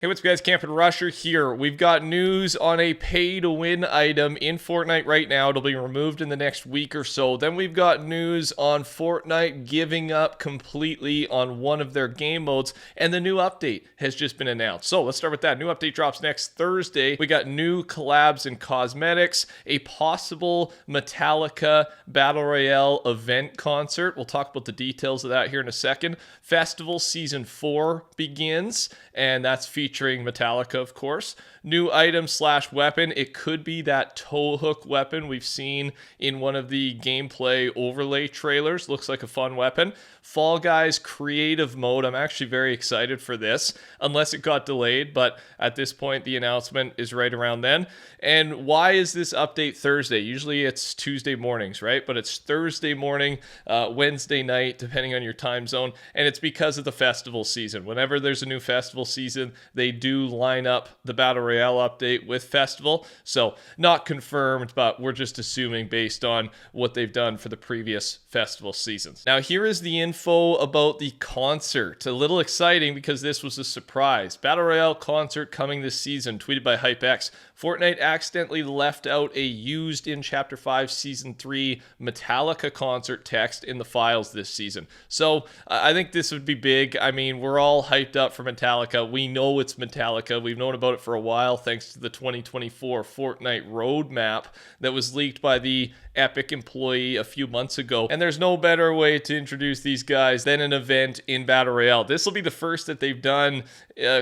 Hey, what's up, guys? TheCampingRusher here. We've got news on a pay-to-win item in Fortnite right now. It'll be removed in the next week or so. Then we've got news on Fortnite giving up completely on one of their game modes, and the new update has just been announced. So let's start with that. New update drops next Thursday. We got new collabs and cosmetics, a possible Metallica Battle Royale event concert. We'll talk about the details of that here in a second. Festival Season 4 begins, and that's featuring Metallica, of course. New item / weapon. It could be that tow hook weapon we've seen in one of the gameplay overlay trailers. Looks like a fun weapon. Fall Guys creative mode. I'm actually very excited for this, unless it got delayed, but at this point the announcement is right around then. And why is this update Thursday? Usually it's Tuesday mornings, right? But it's Thursday morning, Wednesday night, depending on your time zone, and it's because of the festival season. Whenever there's a new festival season, they do line up the Battle Royale update with festival. So not confirmed, but we're just assuming based on what they've done for the previous festival seasons. Now here is the info about the concert. A little exciting because this was a surprise. Battle Royale concert coming this season, tweeted by HypeX. Fortnite accidentally left out a used in Chapter 5 Season 3 Metallica concert text in the files this season. So I think this would be big. I mean, we're all hyped up for Metallica. We know it's Metallica. We've known about it for a while thanks to the 2024 Fortnite roadmap that was leaked by the Epic employee a few months ago. And there's no better way to introduce these guys than an event in Battle Royale. This will be the first that they've done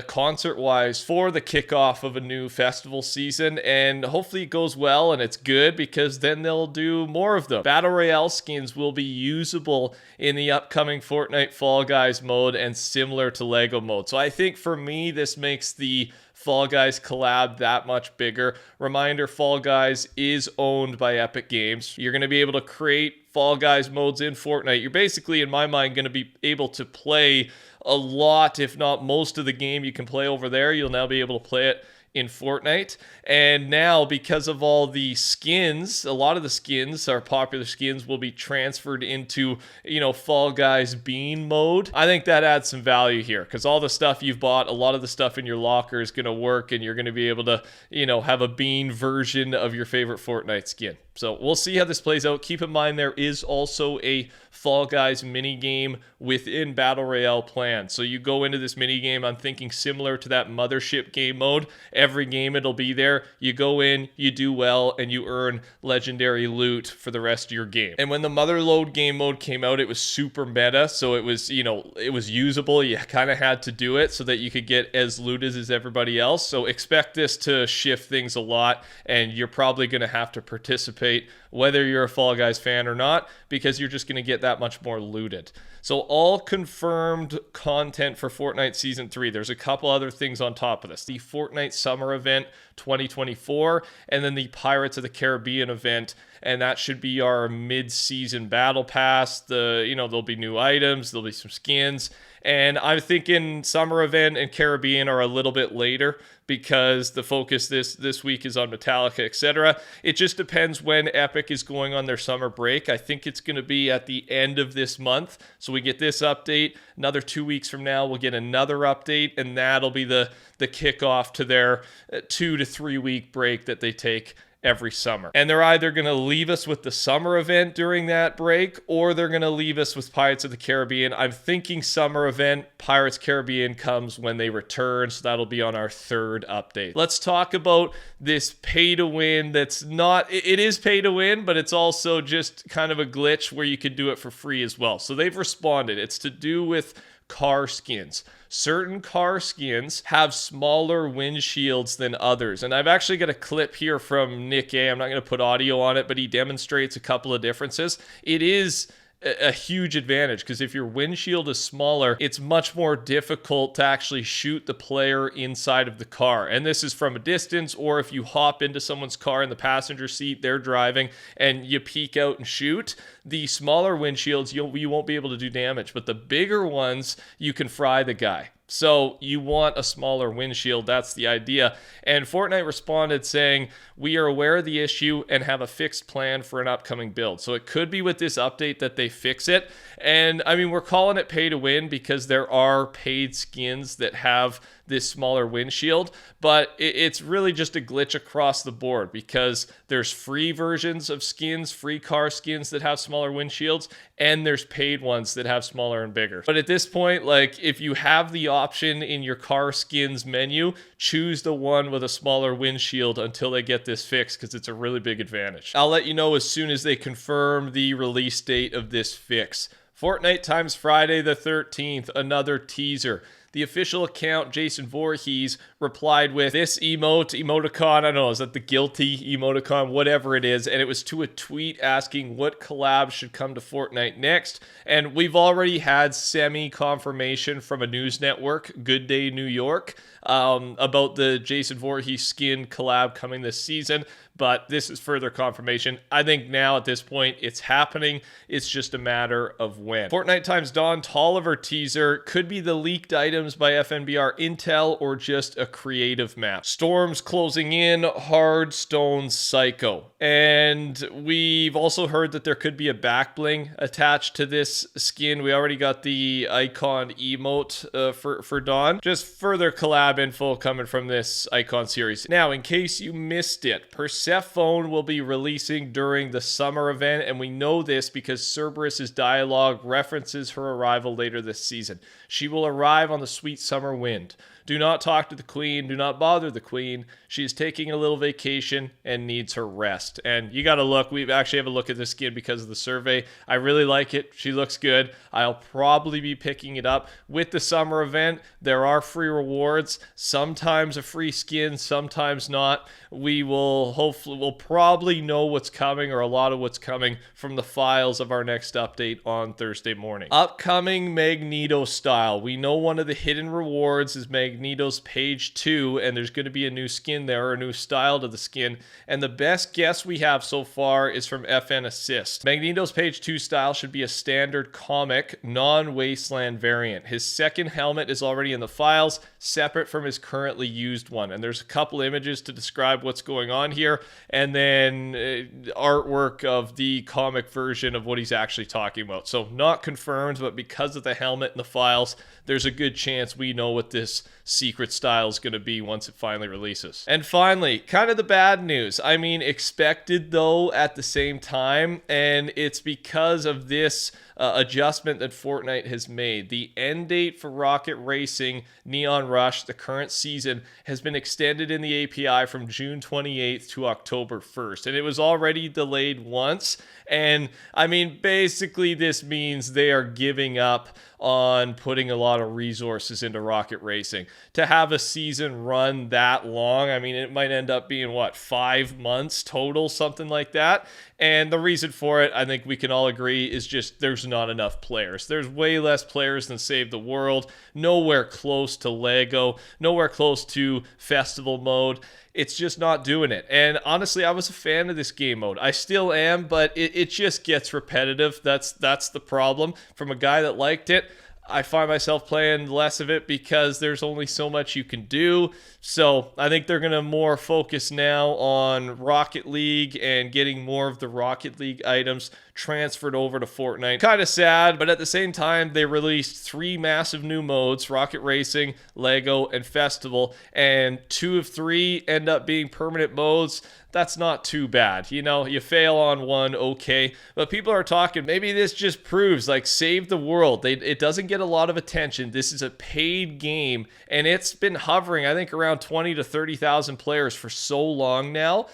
concert-wise for the kickoff of a new festival season, and hopefully it goes well and it's good because then they'll do more of them. Battle Royale skins will be usable in the upcoming Fortnite Fall Guys mode and similar to Lego mode. So I think for me, this makes the Fall Guys collab that much bigger. Reminder, Fall Guys is owned by Epic Games. You're going to be able to create Fall Guys modes in Fortnite. You're basically, in my mind, going to be able to play a lot, if not most of the game you can play over there. You'll now be able to play it in Fortnite. And now, because of all the skins, a lot of the skins, our popular skins, will be transferred into, Fall Guys Bean mode. I think that adds some value here because all the stuff you've bought, a lot of the stuff in your locker is going to work and you're going to be able to, have a bean version of your favorite Fortnite skin. So we'll see how this plays out. Keep in mind there is also a Fall Guys mini game within Battle Royale plan. So you go into this mini game, I'm thinking similar to that Mothership game mode. Every game it'll be there. You go in, you do well, and you earn legendary loot for the rest of your game. And when the Motherload game mode came out, it was super meta. So it was, it was usable. You kind of had to do it so that you could get as looted as everybody else. So expect this to shift things a lot, and you're probably going to have to participate whether you're a Fall Guys fan or not, because you're just going to get that much more looted. So all confirmed content for Fortnite Season 3. There's a couple other things on top of this. The Fortnite Summer Event 2024, and then the Pirates of the Caribbean event, and that should be our mid-season battle pass. There'll be new items, there'll be some skins, and I'm thinking Summer Event and Caribbean are a little bit later because the focus this week is on Metallica, etc. It just depends when Epic is going on their summer break. I think it's going to be at the end of this month. So we get this update. Another 2 weeks from now, we'll get another update, and that'll be the kickoff to their 2 to 3 week break that they take every summer. And they're either going to leave us with the summer event during that break, or they're going to leave us with Pirates of the Caribbean. I'm thinking summer event, Pirates Caribbean comes when they return, so that'll be on our third update. Let's talk about this pay to win that's not, it is pay to win, but it's also just kind of a glitch where you could do it for free as well. So they've responded. It's to do with car skins. Certain car skins have smaller windshields than others. And I've actually got a clip here from Nick A. I'm not going to put audio on it, but he demonstrates a couple of differences. It is a huge advantage because if your windshield is smaller, it's much more difficult to actually shoot the player inside of the car. And this is from a distance, or if you hop into someone's car in the passenger seat, they're driving, and you peek out and shoot. The smaller windshields, you won't be able to do damage, but the bigger ones, you can fry the guy. So you want a smaller windshield. That's the idea. And Fortnite responded saying, we are aware of the issue and have a fixed plan for an upcoming build. So it could be with this update that they fix it. And I mean, we're calling it pay to win because there are paid skins that have this smaller windshield, but it's really just a glitch across the board because there's free versions of skins, free car skins that have smaller windshields, and there's paid ones that have smaller and bigger. But at this point, like, if you have the option in your car skins menu, choose the one with a smaller windshield until they get this fixed, because it's a really big advantage. I'll let you know as soon as they confirm the release date of this fix. Fortnite times Friday the 13th, another teaser. The official account, Jason Voorhees, replied with this emoticon, I don't know, is that the guilty emoticon, whatever it is, and it was to a tweet asking what collabs should come to Fortnite next, and we've already had semi-confirmation from a news network, Good Day New York, about the Jason Voorhees skin collab coming this season, but this is further confirmation. I think now at this point it's happening. It's just a matter of when. Fortnite times Don Tolliver teaser could be the leaked items by FNBR intel or just a creative map. Storms closing in, hard stone psycho. And we've also heard that there could be a back bling attached to this skin. We already got the icon emote for Dawn. Just further collab info coming from this icon series. Now, in case you missed it, Persephone will be releasing during the summer event, and we know this because Cerberus's dialogue references her arrival later this season. She will arrive on the sweet summer wind. Do not talk to the queen. Do not bother the queen. She is taking a little vacation and needs her rest. And you got to look. We actually have a look at this skin because of the survey. I really like it. She looks good. I'll probably be picking it up. With the summer event, there are free rewards. Sometimes a free skin, sometimes not. We'll probably know what's coming, or a lot of what's coming, from the files of our next update on Thursday morning. Upcoming Magneto style. We know one of the hidden rewards is Magneto's page 2, and there's going to be a new skin there, or a new style to the skin, and the best guess we have so far is from FN Assist. Magneto's page 2 style should be a standard comic, non-wasteland variant. His second helmet is already in the files, separate from his currently used one, and there's a couple images to describe what's going on here, and then artwork of the comic version of what he's actually talking about. So not confirmed, but because of the helmet and the files, there's a good chance we know what this secret style is going to be once it finally releases. And finally, kind of the bad news. I mean, expected though at the same time, and it's because of this adjustment that Fortnite has made. The end date for Rocket Racing Neon Rush, the current season, has been extended in the API from June 28th to October 1st, and it was already delayed once. And I mean, basically this means they are giving up on putting a lot of resources into Rocket Racing. To have a season run that long, I mean, it might end up being, what, 5 months total, something like that. And the reason for it, I think we can all agree, is just there's not enough players. There's way less players than Save the World, nowhere close to Lego, nowhere close to Festival Mode. It's just not doing it. And honestly, I was a fan of this game mode. I still am, but it just gets repetitive. That's the problem. From a guy that liked it, I find myself playing less of it because there's only so much you can do. So I think they're going to more focus now on Rocket League and getting more of the Rocket League items transferred over to Fortnite. Kind of sad, but at the same time, they released 3 massive new modes, Rocket Racing, Lego, and Festival, and 2 of 3 end up being permanent modes. That's not too bad. You know, you fail on one, okay. But people are talking, maybe this just proves, like, Save the World. It doesn't get a lot of attention. This is a paid game, and it's been hovering, I think, around 20 to 30,000 players for so long now.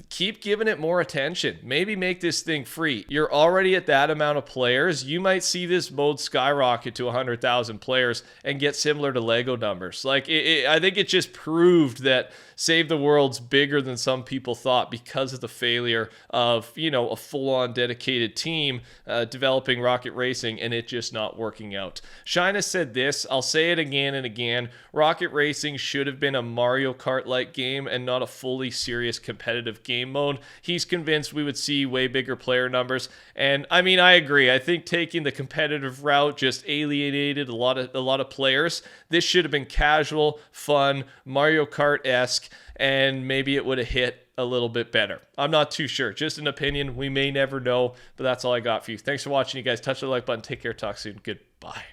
Keep giving it more attention. Maybe make this thing free. You're already at that amount of players. You might see this mode skyrocket to 100,000 players and get similar to Lego numbers. Like, I think it just proved that Save the World's bigger than some people thought because of the failure of, you know, a full-on dedicated team developing Rocket Racing and it just not working out. Shina said this, I'll say it again and again, Rocket Racing should have been a Mario Kart-like game and not a fully serious competitive game mode. He's convinced we would see way bigger player numbers, and I mean, I agree. I think taking the competitive route just alienated a lot of players. This should have been casual, fun, Mario Kart-esque, and maybe it would have hit a little bit better. I'm not too sure. Just an opinion. We may never know, but that's all I got for you. Thanks for watching, you guys. Touch the like button. Take care. Talk soon. Goodbye.